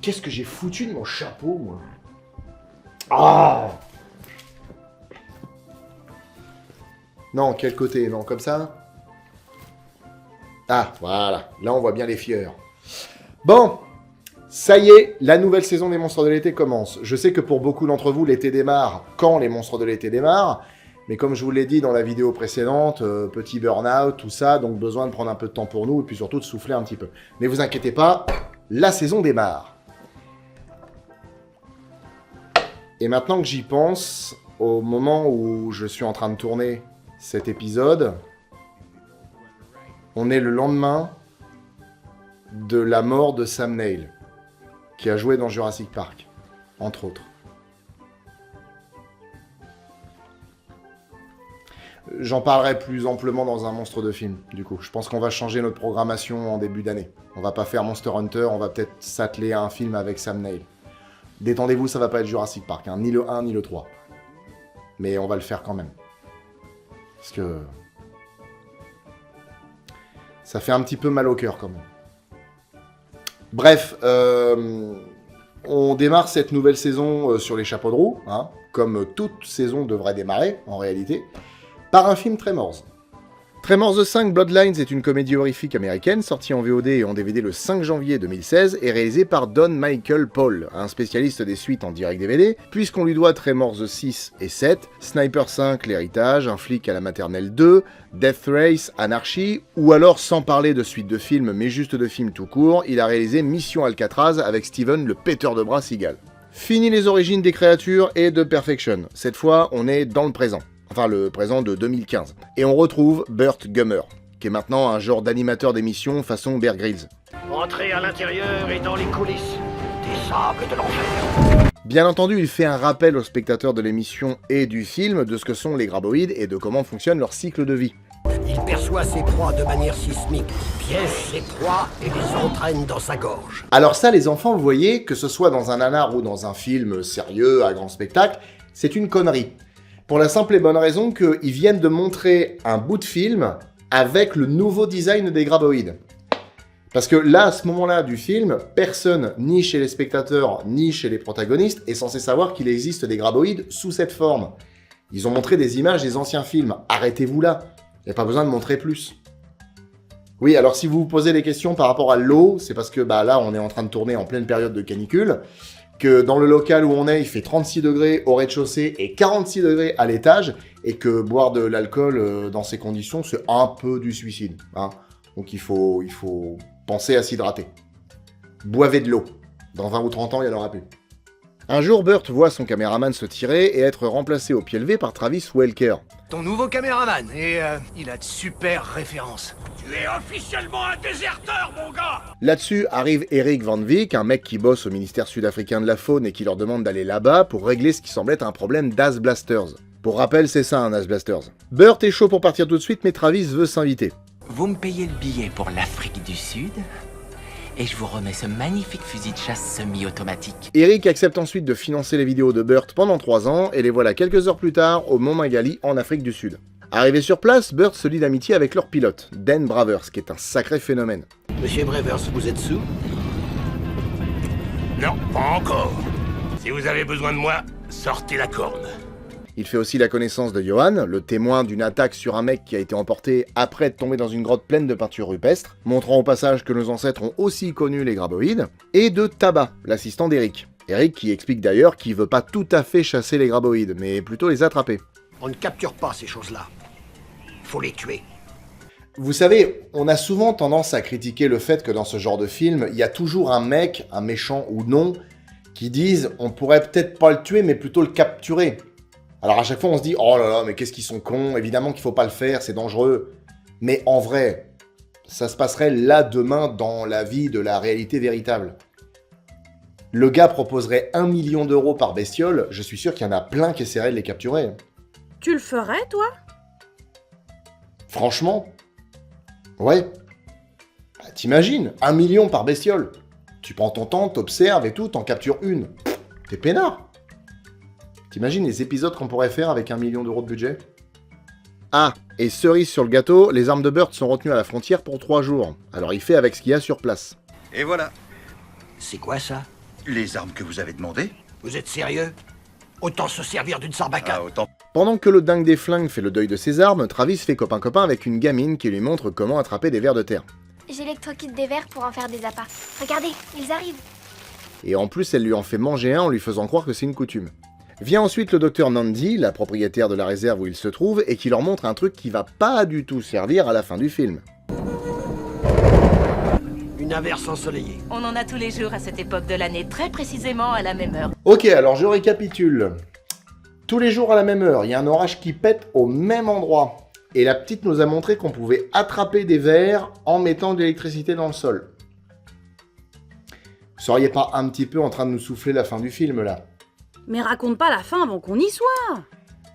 qu'est-ce que j'ai foutu de mon chapeau, moi? Ah! Non, quel côté? Non, comme ça? Ah, voilà. Là, on voit bien les fieurs. Bon, ça y est, la nouvelle saison des Monstres de l'été commence. Je sais que pour beaucoup d'entre vous, l'été démarre quand les Monstres de l'été démarrent. Mais comme je vous l'ai dit dans la vidéo précédente, petit burn-out, tout ça, donc besoin de prendre un peu de temps pour nous et puis surtout de souffler un petit peu. Mais vous inquiétez pas, la saison démarre. Et maintenant que j'y pense, au moment où je suis en train de tourner cet épisode, on est le lendemain de la mort de Sam Neill, qui a joué dans Jurassic Park, entre autres. J'en parlerai plus amplement dans un monstre de film, du coup. Je pense qu'on va changer notre programmation en début d'année. On va pas faire Monster Hunter, on va peut-être s'atteler à un film avec Sam Neill. Détendez-vous, ça va pas être Jurassic Park, hein, ni le 1 ni le 3. Mais on va le faire quand même. Parce que... ça fait un petit peu mal au cœur, quand même. Bref, on démarre cette nouvelle saison sur les chapeaux de roue, hein, comme toute saison devrait démarrer, en réalité, par un film Tremors. Tremors 5 Bloodlines est une comédie horrifique américaine sortie en VOD et en DVD le 5 janvier 2016 et réalisée par Don Michael Paul, un spécialiste des suites en direct DVD, puisqu'on lui doit Tremors 6 et 7, Sniper 5 L'Héritage, Un flic à la maternelle 2, Death Race, Anarchy, ou alors sans parler de suite de films mais juste de films tout court, il a réalisé Mission Alcatraz avec Steven le péteur de bras Seagal. Fini les origines des créatures et de Perfection, cette fois on est dans le présent. Enfin le présent de 2015. Et on retrouve Burt Gummer, qui est maintenant un genre d'animateur d'émission façon Bear Grylls. Entrez à l'intérieur et dans les coulisses des sables de l'enfer. Bien entendu, il fait un rappel aux spectateurs de l'émission et du film de ce que sont les graboïdes et de comment fonctionne leur cycle de vie. Il perçoit ses proies de manière sismique, piège ses proies et les entraîne dans sa gorge. Alors ça, les enfants, vous voyez, que ce soit dans un nanar ou dans un film sérieux, à grand spectacle, c'est une connerie. Pour la simple et bonne raison qu'ils viennent de montrer un bout de film avec le nouveau design des graboïdes. Parce que là, à ce moment-là du film, personne, ni chez les spectateurs, ni chez les protagonistes, est censé savoir qu'il existe des graboïdes sous cette forme. Ils ont montré des images des anciens films. Arrêtez-vous là. Il n'y a pas besoin de montrer plus. Oui, alors si vous vous posez des questions par rapport à l'eau, c'est parce que là, on est en train de tourner en pleine période de canicule, que dans le local où on est, il fait 36 degrés au rez-de-chaussée et 46 degrés à l'étage, et que boire de l'alcool dans ces conditions, c'est un peu du suicide. Hein. Donc il faut penser à s'hydrater. Boivez de l'eau. Dans 20 ou 30 ans, il n'y en aura plus. Un jour, Burt voit son caméraman se tirer et être remplacé au pied levé par Travis Welker. Ton nouveau caméraman, et il a de super références. Tu es officiellement un déserteur, mon gars! Là-dessus arrive Eric Van Wyk, un mec qui bosse au ministère sud-africain de la faune et qui leur demande d'aller là-bas pour régler ce qui semble être un problème d'As Blasters. Pour rappel, c'est ça un As Blasters. Burt est chaud pour partir tout de suite, mais Travis veut s'inviter. Vous me payez le billet pour l'Afrique du Sud et je vous remets ce magnifique fusil de chasse semi-automatique. Eric accepte ensuite de financer les vidéos de Burt pendant 3 ans et les voilà quelques heures plus tard au Mont Magali en Afrique du Sud. Arrivé sur place, Burt se lie d'amitié avec leur pilote, Dan Bravers, qui est un sacré phénomène. Monsieur Bravers, vous êtes sous? Non, pas encore. Si vous avez besoin de moi, sortez la corne. Il fait aussi la connaissance de Johan, le témoin d'une attaque sur un mec qui a été emporté après être tombé dans une grotte pleine de peintures rupestres, montrant au passage que nos ancêtres ont aussi connu les graboïdes, et de Taba, l'assistant d'Eric. Eric qui explique d'ailleurs qu'il veut pas tout à fait chasser les graboïdes, mais plutôt les attraper. On ne capture pas ces choses-là. Faut les tuer. Vous savez, on a souvent tendance à critiquer le fait que dans ce genre de film, il y a toujours un mec, un méchant ou non, qui disent on pourrait peut-être pas le tuer, mais plutôt le capturer. Alors à chaque fois on se dit oh là là mais qu'est-ce qu'ils sont cons, évidemment qu'il faut pas le faire, c'est dangereux. Mais en vrai, ça se passerait là demain dans la vie de la réalité véritable. Le gars proposerait 1 million d'euros par bestiole, je suis sûr qu'il y en a plein qui essaieraient de les capturer. Tu le ferais, toi? Franchement? Ouais. T'imagines, 1 million par bestiole. Tu prends ton temps, t'observes et tout, t'en captures une. T'es peinard. T'imagines les épisodes qu'on pourrait faire avec 1 million d'euros de budget? Ah, et cerise sur le gâteau, les armes de Burt sont retenues à la frontière pour 3 jours. Alors il fait avec ce qu'il y a sur place. Et voilà. C'est quoi ça? Les armes que vous avez demandées? Vous êtes sérieux? Autant se servir d'une sarbacane. Ah, autant. Pendant que le dingue des flingues fait le deuil de ses armes, Travis fait copain-copain avec une gamine qui lui montre comment attraper des vers de terre. J'électrocute des vers pour en faire des appâts. Regardez, ils arrivent. Et en plus, elle lui en fait manger un en lui faisant croire que c'est une coutume. Vient ensuite le docteur Nandi, la propriétaire de la réserve où il se trouve, et qui leur montre un truc qui va pas du tout servir à la fin du film. Une averse ensoleillée. On en a tous les jours à cette époque de l'année, très précisément à la même heure. Ok, alors je récapitule. Tous les jours à la même heure, il y a un orage qui pète au même endroit. Et la petite nous a montré qu'on pouvait attraper des vers en mettant de l'électricité dans le sol. Vous seriez pas un petit peu en train de nous souffler la fin du film, là? Mais raconte pas la fin avant qu'on y soit.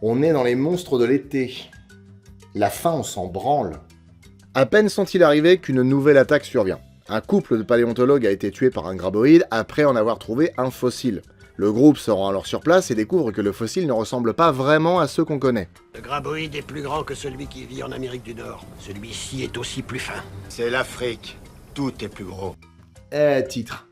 On est dans les monstres de l'été. La fin, on s'en branle. À peine sont-ils arrivés qu'une nouvelle attaque survient. Un couple de paléontologues a été tué par un graboïde après en avoir trouvé un fossile. Le groupe se rend alors sur place et découvre que le fossile ne ressemble pas vraiment à ceux qu'on connaît. Le graboïde est plus grand que celui qui vit en Amérique du Nord. Celui-ci est aussi plus fin. C'est l'Afrique. Tout est plus gros. Titre.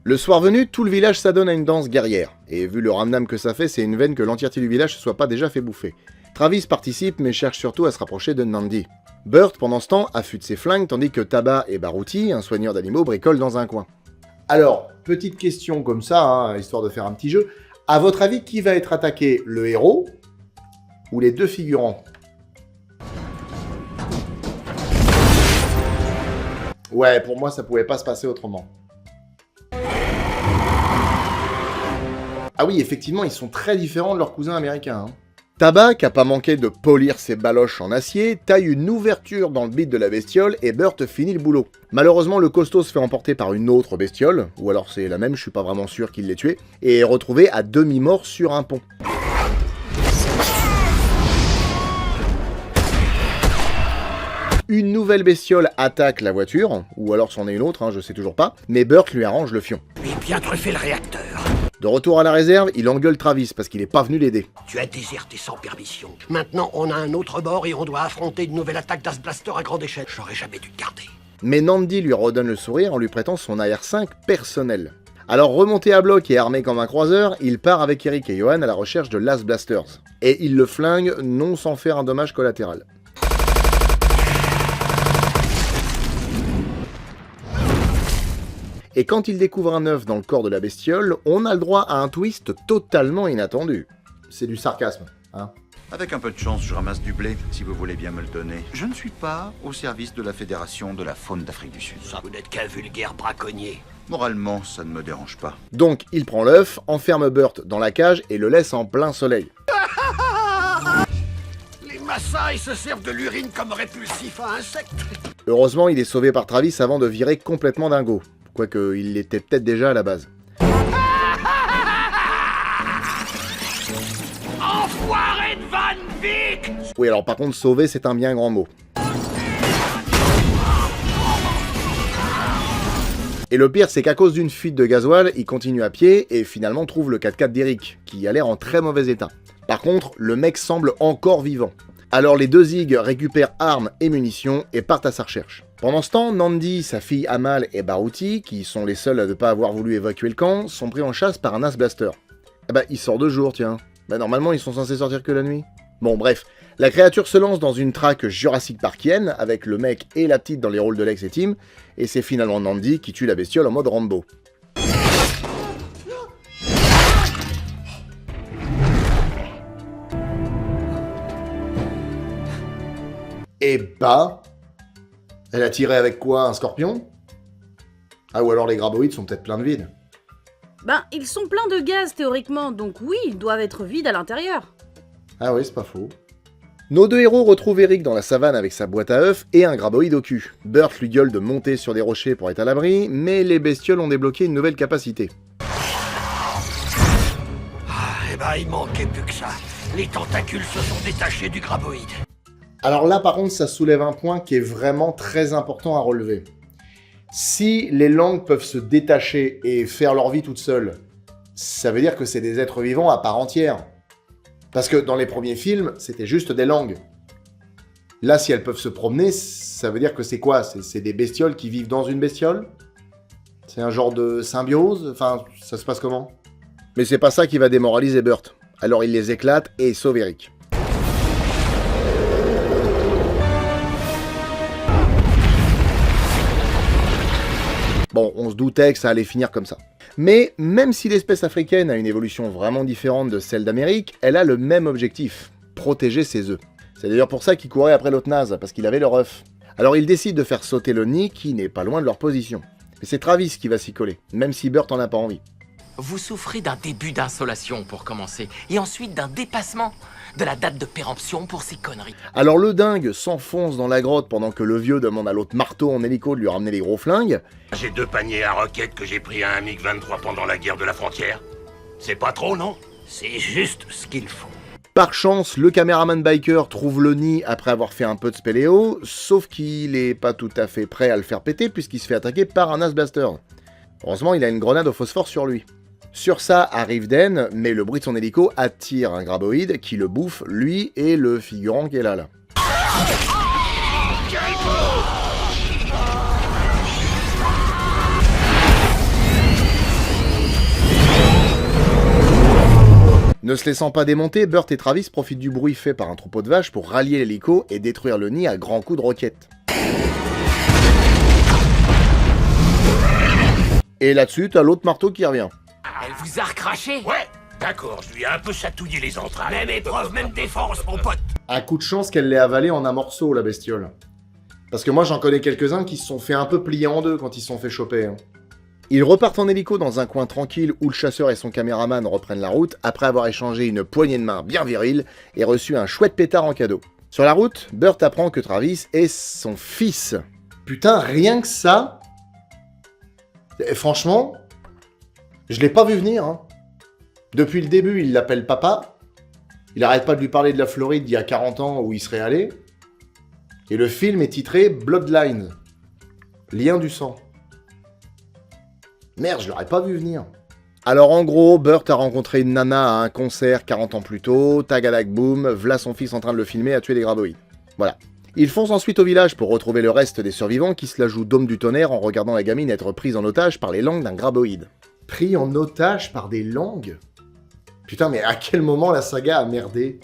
Le soir venu, tout le village s'adonne à une danse guerrière. Et vu le ramdam que ça fait, c'est une veine que l'entièreté du village se soit pas déjà fait bouffer. Travis participe mais cherche surtout à se rapprocher de Nandi. Burt, pendant ce temps, affûte ses flingues tandis que Taba et Baruti, un soigneur d'animaux, bricolent dans un coin. Alors, petite question comme ça, hein, histoire de faire un petit jeu. À votre avis, qui va être attaqué? Le héros ou les deux figurants? Ouais, pour moi, ça pouvait pas se passer autrement. Ah oui, effectivement, ils sont très différents de leurs cousins américains. Hein. Taba, qui a pas manqué de polir ses baloches en acier, taille une ouverture dans le bide de la bestiole et Burt finit le boulot. Malheureusement, le costaud se fait emporter par une autre bestiole, ou alors c'est la même, je suis pas vraiment sûr qu'il l'ait tué, et est retrouvé à demi-mort sur un pont. Une nouvelle bestiole attaque la voiture, ou alors c'en est une autre, hein, je sais toujours pas, mais Burt lui arrange le fion. Lui bien truffer le réacteur. De retour à la réserve, il engueule Travis parce qu'il est pas venu l'aider. Tu as déserté sans permission. Maintenant, on a un autre bord et on doit affronter une nouvelle attaque d'As Blaster à grande échelle. J'aurais jamais dû te garder. Mais Nandi lui redonne le sourire en lui prêtant son AR-5 personnel. Alors remonté à bloc et armé comme un croiseur, il part avec Eric et Johan à la recherche de l'As Blasters. Et il le flingue non sans faire un dommage collatéral. Et quand il découvre un œuf dans le corps de la bestiole, on a le droit à un twist totalement inattendu. C'est du sarcasme, hein. Avec un peu de chance, je ramasse du blé, si vous voulez bien me le donner. Je ne suis pas au service de la Fédération de la Faune d'Afrique du Sud. Ça, vous n'êtes qu'un vulgaire braconnier. Moralement, ça ne me dérange pas. Donc il prend l'œuf, enferme Burt dans la cage et le laisse en plein soleil. Les Maasai se servent de l'urine comme répulsif à insectes. Heureusement, il est sauvé par Travis avant de virer complètement dingo. Quoique, il l'était peut-être déjà à la base. Enfoiré de Van Vick! Oui, alors par contre, sauver, c'est un bien grand mot. Et le pire, c'est qu'à cause d'une fuite de gasoil, il continue à pied et finalement trouve le 4x4 d'Eric, qui a l'air en très mauvais état. Par contre, le mec semble encore vivant. Alors les deux zigs récupèrent armes et munitions et partent à sa recherche. Pendant ce temps, Nandi, sa fille Amal et Baruti, qui sont les seuls à ne pas avoir voulu évacuer le camp, sont pris en chasse par un As Blaster. Ah bah, il sort de jour, tiens. Bah normalement, ils sont censés sortir que la nuit. Bon, bref. La créature se lance dans une traque Jurassic Parkienne, avec le mec et la petite dans les rôles de Lex et Tim, et c'est finalement Nandi qui tue la bestiole en mode Rambo. Et bah... Elle a tiré avec quoi? Un scorpion? Ah, ou alors les graboïdes sont peut-être pleins de vide. Ben, ils sont pleins de gaz théoriquement, donc oui, ils doivent être vides à l'intérieur. Ah oui, c'est pas faux. Nos deux héros retrouvent Eric dans la savane avec sa boîte à œufs et un graboïde au cul. Burt lui gueule de monter sur des rochers pour être à l'abri, mais les bestioles ont débloqué une nouvelle capacité. Ah, eh ben, il manquait plus que ça. Les tentacules se sont détachés du graboïde. Alors là, par contre, ça soulève un point qui est vraiment très important à relever. Si les langues peuvent se détacher et faire leur vie toutes seules, ça veut dire que c'est des êtres vivants à part entière. Parce que dans les premiers films, c'était juste des langues. Là, si elles peuvent se promener, ça veut dire que c'est quoi? C'est des bestioles qui vivent dans une bestiole? C'est un genre de symbiose? Enfin, ça se passe comment? Mais c'est pas ça qui va démoraliser Burt. Alors il les éclate et sauve Eric. Bon, on se doutait que ça allait finir comme ça. Mais même si l'espèce africaine a une évolution vraiment différente de celle d'Amérique, elle a le même objectif, protéger ses œufs. C'est d'ailleurs pour ça qu'il courait après l'autre naze, parce qu'il avait leur œuf. Alors il décide de faire sauter le nid qui n'est pas loin de leur position. Mais c'est Travis qui va s'y coller, même si Burt en a pas envie. Vous souffrez d'un début d'insolation pour commencer, et ensuite d'un dépassement de la date de péremption pour ces conneries. Alors le dingue s'enfonce dans la grotte pendant que le vieux demande à l'autre marteau en hélico de lui ramener les gros flingues. J'ai 2 paniers à roquettes que j'ai pris à un MiG-23 pendant la guerre de la frontière. C'est pas trop, non? C'est juste ce qu'il faut. Par chance, le caméraman biker trouve le nid après avoir fait un peu de spéléo, sauf qu'il est pas tout à fait prêt à le faire péter puisqu'il se fait attaquer par un Blaster. Heureusement, il a une grenade au phosphore sur lui. Sur ça arrive Den, mais le bruit de son hélico attire un graboïde qui le bouffe, lui et le figurant qui est là. Ne se laissant pas démonter, Burt et Travis profitent du bruit fait par un troupeau de vaches pour rallier l'hélico et détruire le nid à grands coups de roquettes. Et là-dessus, t'as l'autre marteau qui revient. Elle vous a recraché? Ouais, d'accord, je lui ai un peu chatouillé les entrailles. Même épreuve, même défense, mon pote. Un coup de chance qu'elle l'ait avalé en un morceau, la bestiole. Parce que moi, j'en connais quelques-uns qui se sont fait un peu plier en deux quand ils se sont fait choper. Hein. Ils repartent en hélico dans un coin tranquille où le chasseur et son caméraman reprennent la route après avoir échangé une poignée de main bien virile et reçu un chouette pétard en cadeau. Sur la route, Burt apprend que Travis est son fils. Putain, rien que ça... Et franchement, je l'ai pas vu venir. Hein. Depuis le début, il l'appelle papa. Il arrête pas de lui parler de la Floride d'il y a 40 ans où il serait allé. Et le film est titré Bloodlines. Lien du sang. Merde, je l'aurais pas vu venir. Alors en gros, Burt a rencontré une nana à un concert 40 ans plus tôt, tagadak boum, v'là son fils en train de le filmer à tuer des graboïdes. Voilà. Ils foncent ensuite au village pour retrouver le reste des survivants qui se la jouent dôme du tonnerre en regardant la gamine être prise en otage par les langues d'un graboïde. Pris en otage par des langues? Putain, mais à quel moment la saga a merdé?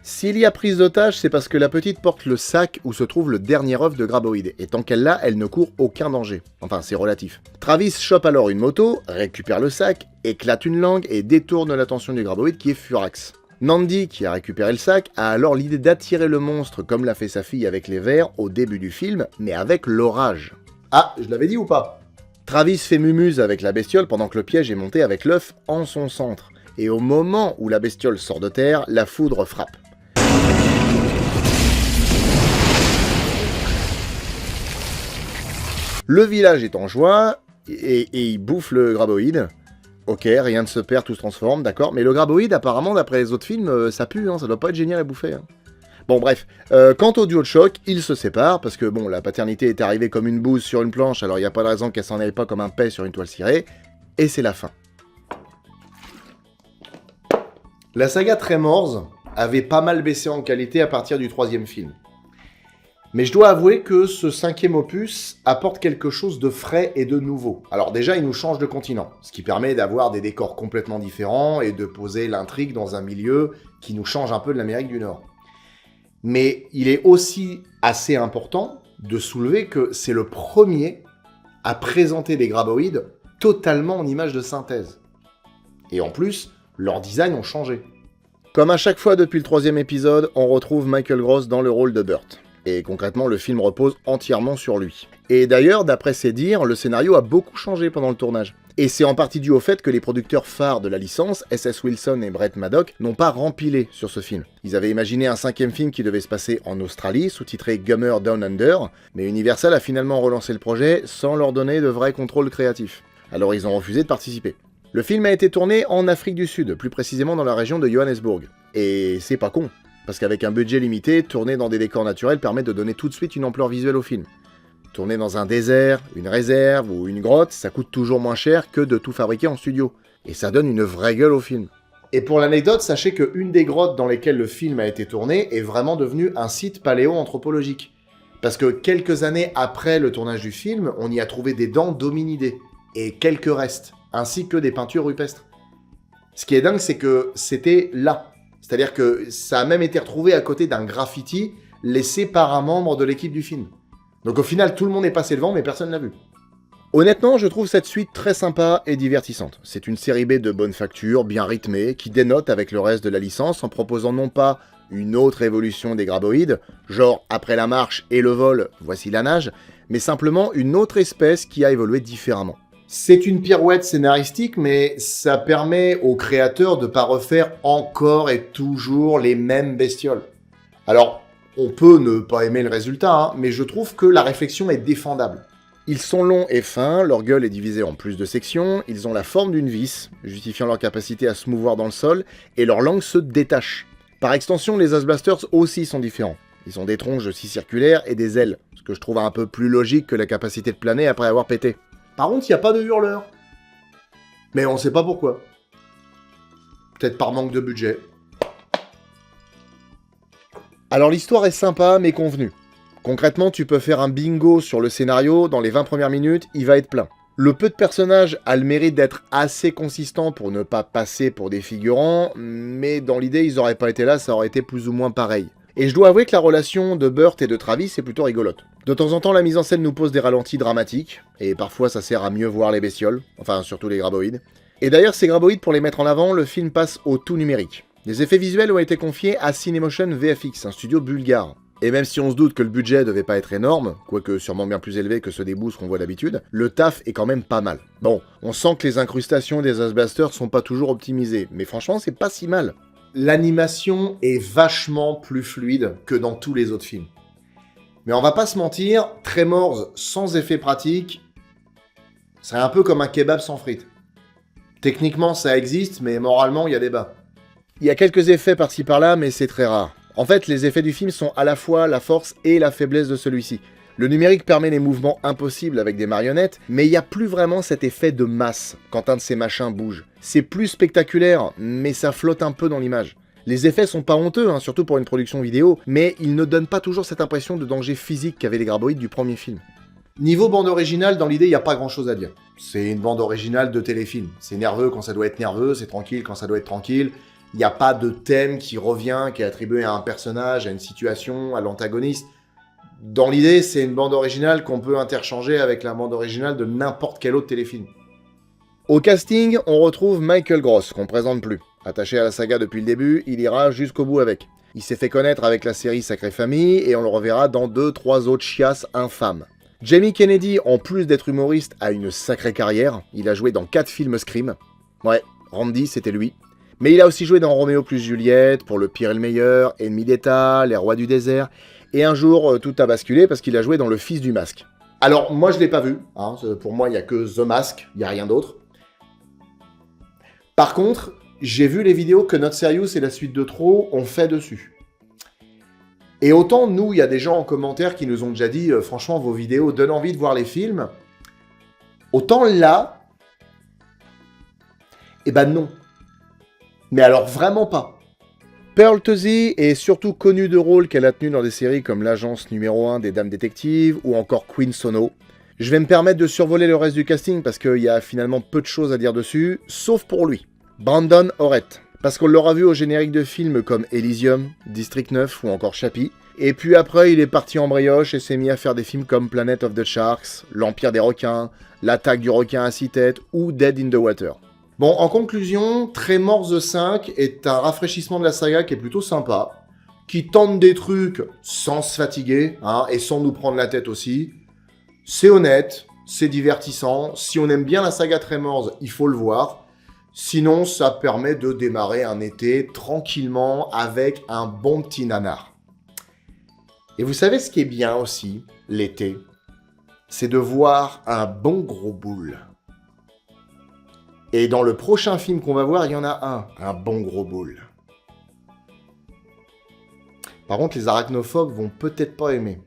S'il y a prise d'otage, c'est parce que la petite porte le sac où se trouve le dernier œuf de graboïde, et tant qu'elle l'a, elle ne court aucun danger. Enfin, c'est relatif. Travis chope alors une moto, récupère le sac, éclate une langue et détourne l'attention du graboïde qui est furax. Nandi, qui a récupéré le sac, a alors l'idée d'attirer le monstre comme l'a fait sa fille avec les vers au début du film, mais avec l'orage. Ah, je l'avais dit ou pas? Travis fait mumuse avec la bestiole pendant que le piège est monté avec l'œuf en son centre. Et au moment où la bestiole sort de terre, la foudre frappe. Le village est en joie, et il bouffe le graboïde. Ok, rien ne se perd, tout se transforme, d'accord. Mais le graboïde, apparemment, d'après les autres films, ça pue, hein, ça doit pas être génial à bouffer. Hein. Bon, bref. Quant au duo de choc, ils se séparent, parce que, bon, la paternité est arrivée comme une bouse sur une planche, alors il n'y a pas de raison qu'elle s'en aille pas comme un paix sur une toile cirée. Et c'est la fin. La saga Tremors avait pas mal baissé en qualité à partir du 3e film. Mais je dois avouer que ce 5e opus apporte quelque chose de frais et de nouveau. Alors déjà, il nous change de continent, ce qui permet d'avoir des décors complètement différents et de poser l'intrigue dans un milieu qui nous change un peu de l'Amérique du Nord. Mais il est aussi assez important de soulever que c'est le premier à présenter des graboïdes totalement en images de synthèse. Et en plus, leurs designs ont changé. Comme à chaque fois depuis le 3e épisode, on retrouve Michael Gross dans le rôle de Burt. Et concrètement, le film repose entièrement sur lui. Et d'ailleurs, d'après ses dires, le scénario a beaucoup changé pendant le tournage. Et c'est en partie dû au fait que les producteurs phares de la licence, S.S. Wilson et Brett Maddock, n'ont pas rempilé sur ce film. Ils avaient imaginé un 5e film qui devait se passer en Australie, sous-titré Gummer Down Under, mais Universal a finalement relancé le projet sans leur donner de vrai contrôle créatif. Alors ils ont refusé de participer. Le film a été tourné en Afrique du Sud, plus précisément dans la région de Johannesburg. Et c'est pas con. Parce qu'avec un budget limité, tourner dans des décors naturels permet de donner tout de suite une ampleur visuelle au film. Tourner dans un désert, une réserve ou une grotte, ça coûte toujours moins cher que de tout fabriquer en studio. Et ça donne une vraie gueule au film. Et pour l'anecdote, sachez qu'une des grottes dans lesquelles le film a été tourné est vraiment devenue un site paléo-anthropologique. Parce que quelques années après le tournage du film, on y a trouvé des dents d'hominidés. et quelques restes, ainsi que des peintures rupestres. Ce qui est dingue, c'est que c'était là. C'est-à-dire que ça a même été retrouvé à côté d'un graffiti laissé par un membre de l'équipe du film. Donc au final, tout le monde est passé devant, mais personne ne l'a vu. Honnêtement, je trouve cette suite très sympa et divertissante. C'est une série B de bonne facture, bien rythmée, qui dénote avec le reste de la licence en proposant non pas une autre évolution des graboïdes, genre après la marche et le vol, voici la nage, mais simplement une autre espèce qui a évolué différemment. C'est une pirouette scénaristique, mais ça permet aux créateurs de pas refaire encore et toujours les mêmes bestioles. Alors, on peut ne pas aimer le résultat, hein, mais je trouve que la réflexion est défendable. Ils sont longs et fins, leur gueule est divisée en plus de sections, ils ont la forme d'une vis, justifiant leur capacité à se mouvoir dans le sol, et leur langue se détache. Par extension, les As Blasters aussi sont différents. Ils ont des tronches aussi circulaires et des ailes, ce que je trouve un peu plus logique que la capacité de planer après avoir pété. Par contre, il n'y a pas de hurleur. Mais on sait pas pourquoi. Peut-être par manque de budget. Alors l'histoire est sympa, mais convenue. Concrètement, tu peux faire un bingo sur le scénario, dans les 20 premières minutes, il va être plein. Le peu de personnages a le mérite d'être assez consistant pour ne pas passer pour des figurants, mais dans l'idée, ils auraient pas été là, ça aurait été plus ou moins pareil. Et je dois avouer que la relation de Burt et de Travis est plutôt rigolote. De temps en temps, la mise en scène nous pose des ralentis dramatiques, et parfois ça sert à mieux voir les bestioles, enfin surtout les graboïdes. Et d'ailleurs, ces graboïdes, pour les mettre en avant, le film passe au tout numérique. Les effets visuels ont été confiés à Cinemotion VFX, un studio bulgare. Et même si on se doute que le budget devait pas être énorme, quoique sûrement bien plus élevé que ceux des boosts qu'on voit d'habitude, le taf est quand même pas mal. Bon, on sent que les incrustations des As Blasters sont pas toujours optimisées, mais franchement c'est pas si mal. L'animation est vachement plus fluide que dans tous les autres films. Mais on va pas se mentir, Tremors sans effets pratiques, c'est un peu comme un kebab sans frites. Techniquement ça existe, mais moralement il y a débat. Il y a quelques effets par-ci par-là, mais c'est très rare. En fait, les effets du film sont à la fois la force et la faiblesse de celui-ci. Le numérique permet les mouvements impossibles avec des marionnettes, mais il n'y a plus vraiment cet effet de masse quand un de ces machins bouge. C'est plus spectaculaire, mais ça flotte un peu dans l'image. Les effets sont pas honteux, hein, surtout pour une production vidéo, mais ils ne donnent pas toujours cette impression de danger physique qu'avaient les graboïdes du premier film. Niveau bande originale, dans l'idée, il n'y a pas grand-chose à dire. C'est une bande originale de téléfilm. C'est nerveux quand ça doit être nerveux, c'est tranquille quand ça doit être tranquille. Il n'y a pas de thème qui revient, qui est attribué à un personnage, à une situation, à l'antagoniste. Dans l'idée, c'est une bande originale qu'on peut interchanger avec la bande originale de n'importe quel autre téléfilm. Au casting, on retrouve Michael Gross, qu'on présente plus. Attaché à la saga depuis le début, il ira jusqu'au bout avec. Il s'est fait connaître avec la série Sacrée Famille, et on le reverra dans 2-3 autres chiasses infâmes. Jamie Kennedy, en plus d'être humoriste, a une sacrée carrière. Il a joué dans 4 films Scream. Ouais, Randy, c'était lui. Mais il a aussi joué dans Roméo plus Juliette, Pour le pire et le meilleur, Ennemi d'État, Les Rois du désert, et un jour, tout a basculé parce qu'il a joué dans Le Fils du Masque. Alors, moi je l'ai pas vu, hein, pour moi il n'y a que The Mask, il n'y a rien d'autre. Par contre, j'ai vu les vidéos que Not Serious et la suite de Trop ont fait dessus. Et autant, nous, il y a des gens en commentaire qui nous ont déjà dit « Franchement, vos vidéos donnent envie de voir les films », autant là, eh ben non. Mais alors vraiment pas. Pearl Tuzy est surtout connue de rôles qu'elle a tenus dans des séries comme l'agence numéro 1 des Dames Détectives ou encore Queen Sono. Je vais me permettre de survoler le reste du casting parce qu'il y a finalement peu de choses à dire dessus, sauf pour lui. Brandon Orrett, parce qu'on l'aura vu au générique de films comme Elysium, District 9 ou encore Chappie. Et puis après, il est parti en brioche et s'est mis à faire des films comme Planet of the Sharks, L'Empire des requins, L'attaque du requin à 6 têtes ou Dead in the Water. Bon, en conclusion, Tremors 5 est un rafraîchissement de la saga qui est plutôt sympa, qui tente des trucs sans se fatiguer, hein, et sans nous prendre la tête aussi. C'est honnête, c'est divertissant. Si on aime bien la saga Tremors, il faut le voir. Sinon, ça permet de démarrer un été tranquillement avec un bon petit nanar. Et vous savez ce qui est bien aussi, l'été, c'est de voir un bon gros boule. Et dans le prochain film qu'on va voir, il y en a un bon gros boule. Par contre, les arachnophobes vont peut-être pas aimer.